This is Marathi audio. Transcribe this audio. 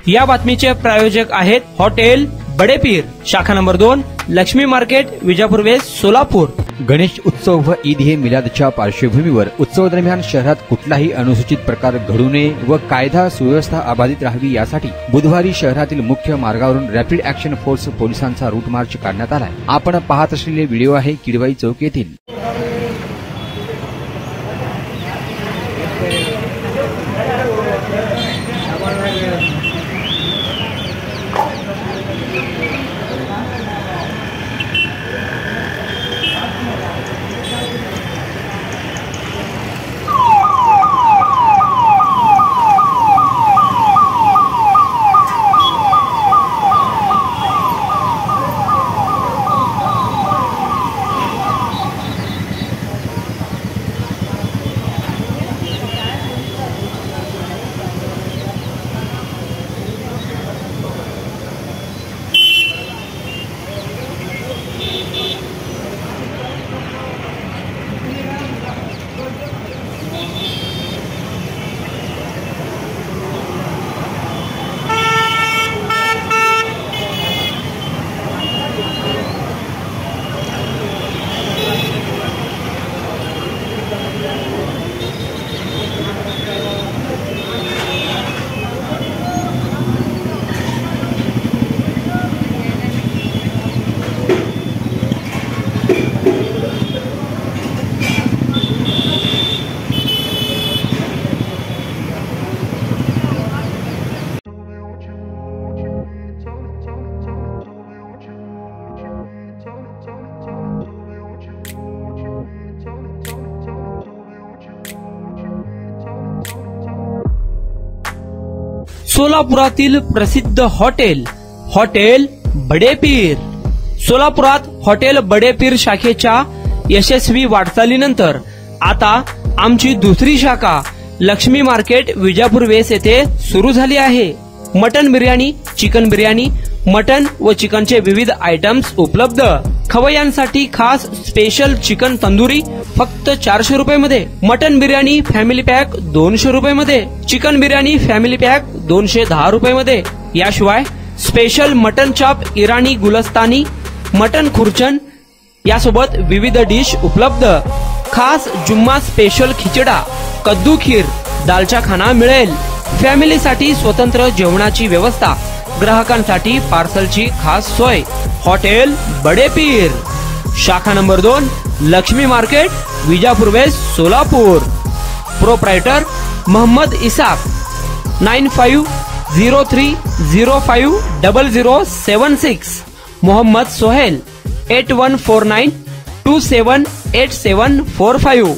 या बातमीचे प्रायोजक आहेत हॉटेल बडेपीर, शाखा number 2, Laxmi market, Vijapur west, Solapur. Ganesh Utsav व ईद हे मिलादच्या पार्श्वभूमीवर उत्सव दरम्यान शहरात कुठलाही अनुचित प्रकार घडू नये व कायदा सुव्यवस्था अबाधित राहावी यासाठी बुधवारी शहरातील मुख्य मार्गावरून रॅपिड ऍक्शन फोर्स पोलिसांचा रूट मार्च काढण्यात आलाय। आपण पाहत असलेले व्हिडिओ आहे किडवाई चौक येथील। सोलापुरातील प्रसिद्ध हॉटेल बडेपीर। सोलापुरात हॉटेल बडेपीर शाखेच्या यशस्वी वाटचालीनंतर आता आमची दुसरी शाखा लक्ष्मी मार्केट, विजापूर वेस्ट येथे सुरू झाली आहे। Mutton biryani, chicken biryani, mutton व चिकनचे विविध आयटम्स उपलब्ध। खवय्यांसाठी खास स्पेशल चिकन तंदुरी फक्त 400 रुपये मध्ये, मटन बिर्याणी फॅमिली पॅक 200 रुपये मध्ये, चिकन बिर्याणी फॅमिली पॅक 210 रुपये मध्ये। याशिवाय स्पेशल मटन चाप, इराणी गुलस्तानी, मटन खुर्चन यासोबत विविध डिश उपलब्ध। खास जुम्मा स्पेशल खिचडा, कद्दू खीर, दालचा खाना मिळेल। फॅमिलीसाठी स्वतंत्र जेवणाची व्यवस्था, ग्राहकांसाठी पार्सलची खास सोय। हॉटेल बडेपीर, शाखा number 2, Laxmi market, Vijapur west, Solapur. Proprietor Mohammed Isaq, 9503050076। Mohammed Sohail, 8149278745।